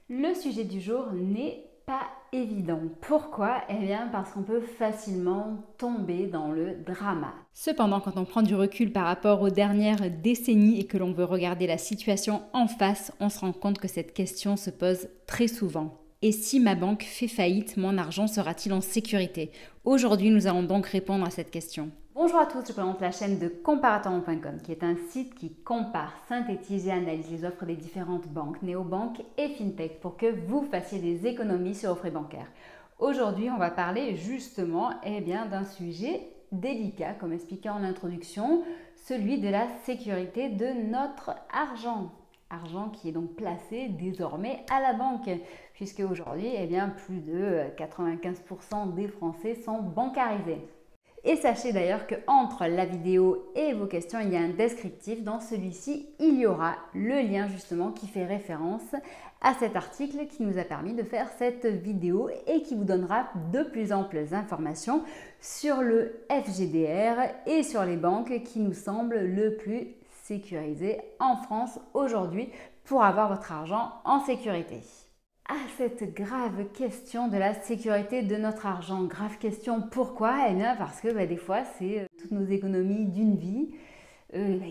Le sujet du jour n'est pas évident. Pourquoi? Eh bien parce qu'on peut facilement tomber dans le drama. Cependant, quand on prend du recul par rapport aux dernières décennies et que l'on veut regarder la situation en face, on se rend compte que cette question se pose très souvent. Et si ma banque fait faillite, mon argent sera-t-il en sécurité? Aujourd'hui, nous allons donc répondre à cette question. Bonjour à tous, je présente la chaîne de comparatorrent.com qui est un site qui compare, synthétise et analyse les offres des différentes banques, néobanques et fintech pour que vous fassiez des économies sur vos frais bancaires. Aujourd'hui, on va parler justement d'un sujet délicat, comme expliqué en introduction, celui de la sécurité de notre argent. Argent qui est donc placé désormais à la banque, puisque aujourd'hui, plus de 95% des Français sont bancarisés. Et sachez d'ailleurs qu'entre la vidéo et vos questions, il y a un descriptif. Dans celui-ci, il y aura le lien justement qui fait référence à cet article qui nous a permis de faire cette vidéo et qui vous donnera de plus amples informations sur le FGDR et sur les banques qui nous semblent le plus sécurisées en France aujourd'hui pour avoir votre argent en sécurité. À cette grave question de la sécurité de notre argent. Grave question, pourquoi? Eh bien parce que des fois c'est toutes nos économies d'une vie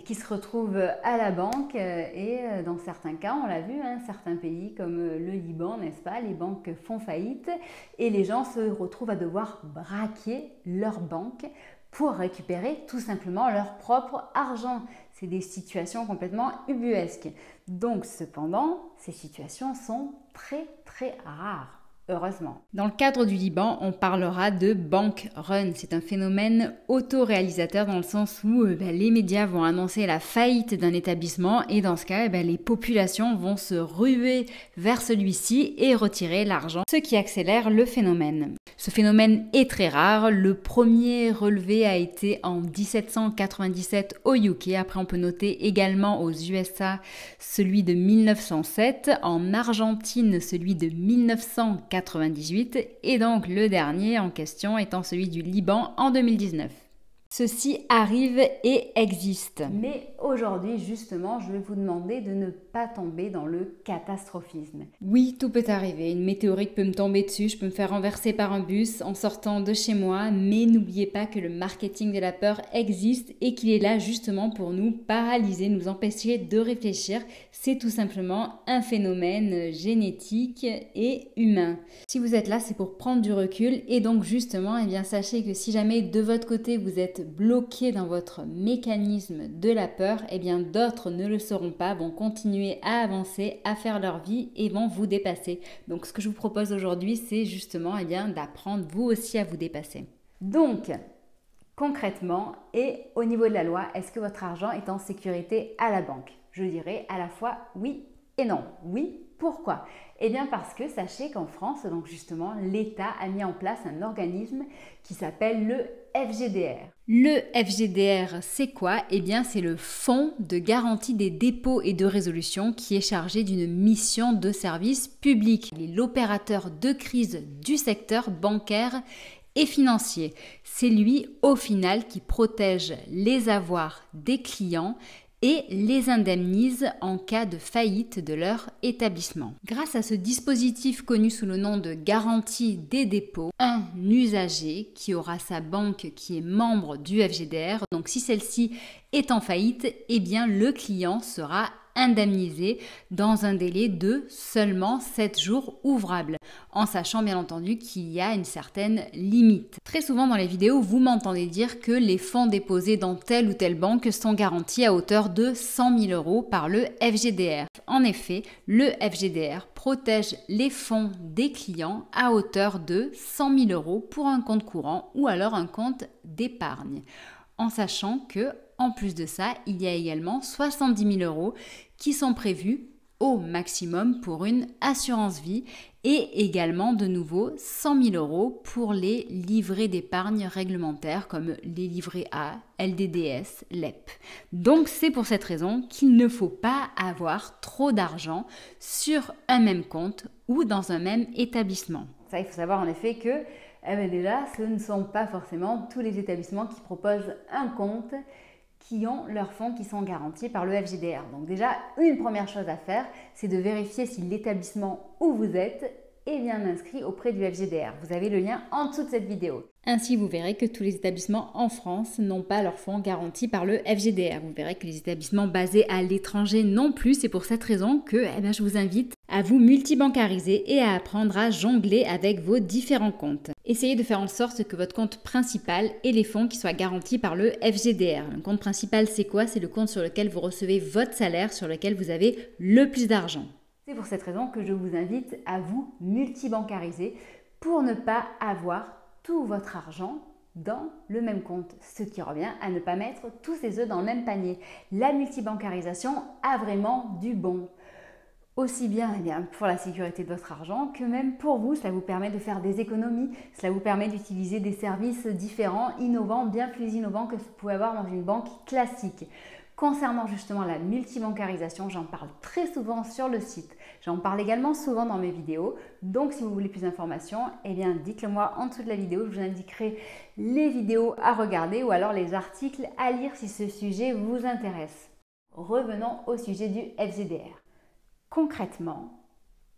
qui se retrouvent à la banque et dans certains cas, on l'a vu, certains pays comme le Liban, n'est-ce pas, les banques font faillite et les gens se retrouvent à devoir braquer leur banque pour récupérer tout simplement leur propre argent. C'est des situations complètement ubuesques. Donc cependant, ces situations sont très rares. Heureusement. Dans le cadre du Liban, on parlera de bank run. C'est un phénomène autoréalisateur dans le sens où les médias vont annoncer la faillite d'un établissement et dans ce cas, les populations vont se ruer vers celui-ci et retirer l'argent, ce qui accélère le phénomène. Ce phénomène est très rare. Le premier relevé a été en 1797 au UK. Après, on peut noter également aux USA celui de 1907, en Argentine celui de 1998 et donc le dernier en question étant celui du Liban en 2019. Ceci arrive et existe. Mais aujourd'hui, justement, je vais vous demander de ne pas tomber dans le catastrophisme. Oui, tout peut arriver. Une météorite peut me tomber dessus, je peux me faire renverser par un bus en sortant de chez moi, mais n'oubliez pas que le marketing de la peur existe et qu'il est là justement pour nous paralyser, nous empêcher de réfléchir. C'est tout simplement un phénomène génétique et humain. Si vous êtes là, c'est pour prendre du recul et donc justement, sachez que si jamais de votre côté vous êtes bloqué dans votre mécanisme de la peur, d'autres ne le seront pas, vont continuer à avancer, à faire leur vie et vont vous dépasser. Donc ce que je vous propose aujourd'hui, c'est justement d'apprendre vous aussi à vous dépasser. Donc, concrètement et au niveau de la loi, est-ce que votre argent est en sécurité à la banque? Je dirais à la fois oui et non. Oui, pourquoi? Eh bien parce que sachez qu'en France, donc justement, l'État a mis en place un organisme qui s'appelle le FGDR. Le FGDR, c'est quoi? Eh bien c'est le Fonds de garantie des dépôts et de résolution qui est chargé d'une mission de service public. Il est l'opérateur de crise du secteur bancaire et financier. C'est lui, au final, qui protège les avoirs des clients et les indemnise en cas de faillite de leur établissement. Grâce à ce dispositif connu sous le nom de garantie des dépôts, un usager qui aura sa banque qui est membre du FGDR, donc si celle-ci est en faillite, le client sera indemnisé dans un délai de seulement 7 jours ouvrables, en sachant bien entendu qu'il y a une certaine limite. Très souvent dans les vidéos, vous m'entendez dire que les fonds déposés dans telle ou telle banque sont garantis à hauteur de 100 000 euros par le FGDR. En effet, le FGDR protège les fonds des clients à hauteur de 100 000 euros pour un compte courant ou alors un compte d'épargne, en sachant que en plus de ça, il y a également 70 000 euros qui sont prévus au maximum pour une assurance vie et également de nouveau 100 000 euros pour les livrets d'épargne réglementaires comme les livrets A, LDDS, LEP. Donc c'est pour cette raison qu'il ne faut pas avoir trop d'argent sur un même compte ou dans un même établissement. Ça, il faut savoir en effet que déjà, ce ne sont pas forcément tous les établissements qui proposent un compte qui ont leurs fonds qui sont garantis par le FGDR. Donc déjà, une première chose à faire, c'est de vérifier si l'établissement où vous êtes est bien inscrit auprès du FGDR. Vous avez le lien en dessous de cette vidéo. Ainsi, vous verrez que tous les établissements en France n'ont pas leurs fonds garantis par le FGDR. Vous verrez que les établissements basés à l'étranger non plus. C'est pour cette raison que je vous invite à vous multibancariser et à apprendre à jongler avec vos différents comptes. Essayez de faire en sorte que votre compte principal ait les fonds qui soient garantis par le FGDR. Le compte principal, c'est quoi? C'est le compte sur lequel vous recevez votre salaire, sur lequel vous avez le plus d'argent. C'est pour cette raison que je vous invite à vous multibancariser pour ne pas avoir tout votre argent dans le même compte, ce qui revient à ne pas mettre tous ses œufs dans le même panier. La multibancarisation a vraiment du bon. Aussi bien, pour la sécurité de votre argent que même pour vous, cela vous permet de faire des économies, cela vous permet d'utiliser des services différents, innovants, bien plus innovants que ce que vous pouvez avoir dans une banque classique. Concernant justement la multibancarisation, j'en parle très souvent sur le site. J'en parle également souvent dans mes vidéos. Donc si vous voulez plus d'informations, dites-le moi en dessous de la vidéo. Je vous indiquerai les vidéos à regarder ou alors les articles à lire si ce sujet vous intéresse. Revenons au sujet du FGDR. Concrètement,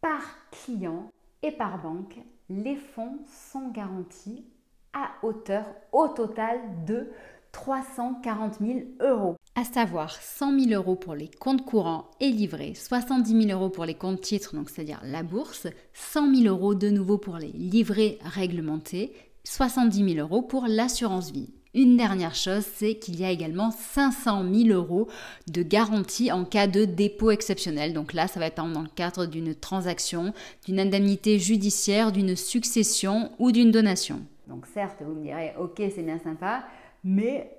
par client et par banque, les fonds sont garantis à hauteur au total de 340 000 €. À savoir 100 000 € pour les comptes courants et livrés, 70 000 € pour les comptes titres, donc c'est-à-dire la bourse, 100 000 € de nouveau pour les livrets réglementés, 70 000 € pour l'assurance vie. Une dernière chose, c'est qu'il y a également 500 000 € de garantie en cas de dépôt exceptionnel. Donc là, ça va être dans le cadre d'une transaction, d'une indemnité judiciaire, d'une succession ou d'une donation. Donc certes, vous me direz, ok, c'est bien sympa, mais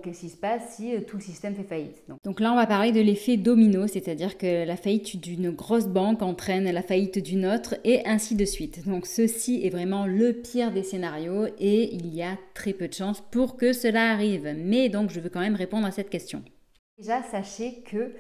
qu'est-ce qui se passe si tout le système fait faillite? Donc là, on va parler de l'effet domino, c'est-à-dire que la faillite d'une grosse banque entraîne la faillite d'une autre et ainsi de suite. Donc ceci est vraiment le pire des scénarios et il y a très peu de chances pour que cela arrive. Mais donc, je veux quand même répondre à cette question. Déjà, sachez que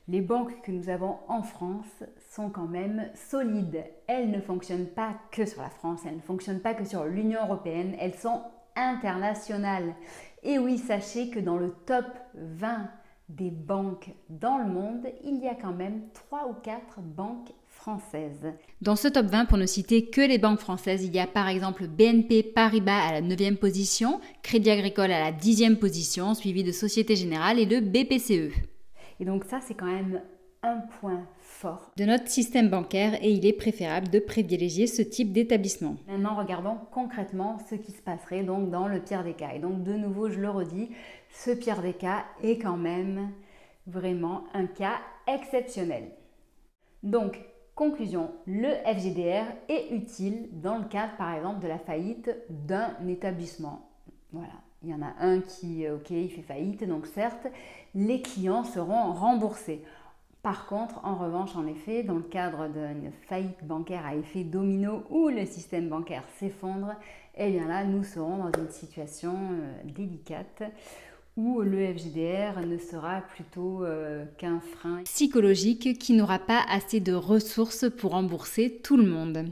les banques que nous avons en France sont quand même solides. Elles ne fonctionnent pas que sur la France, elles ne fonctionnent pas que sur l'Union européenne, elles sont internationales. Et oui, sachez que dans le top 20 des banques dans le monde, il y a quand même 3 ou 4 banques françaises. Dans ce top 20, pour ne citer que les banques françaises, il y a par exemple BNP Paribas à la 9e position, Crédit Agricole à la 10e position, suivi de Société Générale et de BPCE. Et donc ça, c'est quand même un point fort de notre système bancaire et il est préférable de privilégier ce type d'établissement. Maintenant, regardons concrètement ce qui se passerait donc dans le pire des cas. Et donc de nouveau, je le redis, ce pire des cas est quand même vraiment un cas exceptionnel. Donc, conclusion, le FGDR est utile dans le cadre par exemple de la faillite d'un établissement. Voilà. Il y en a un qui, il fait faillite, donc certes, les clients seront remboursés. Par contre, en revanche, en effet, dans le cadre d'une faillite bancaire à effet domino où le système bancaire s'effondre, là, nous serons dans une situation délicate où le FGDR ne sera plutôt qu'un frein psychologique qui n'aura pas assez de ressources pour rembourser tout le monde.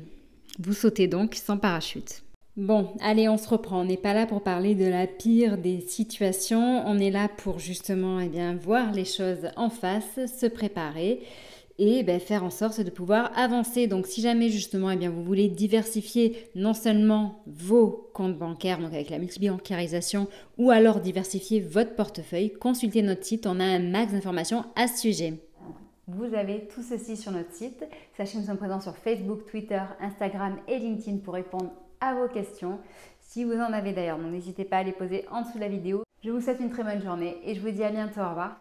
Vous sautez donc sans parachute. Bon, allez, on se reprend. On n'est pas là pour parler de la pire des situations. On est là pour justement voir les choses en face, se préparer et faire en sorte de pouvoir avancer. Donc si jamais justement vous voulez diversifier non seulement vos comptes bancaires, donc avec la multibancarisation, ou alors diversifier votre portefeuille, consultez notre site. On a un max d'informations à ce sujet. Vous avez tout ceci sur notre site. Sachez que nous sommes présents sur Facebook, Twitter, Instagram et LinkedIn pour répondre à vos questions. Si vous en avez d'ailleurs, n'hésitez pas à les poser en dessous de la vidéo. Je vous souhaite une très bonne journée et je vous dis à bientôt. Au revoir.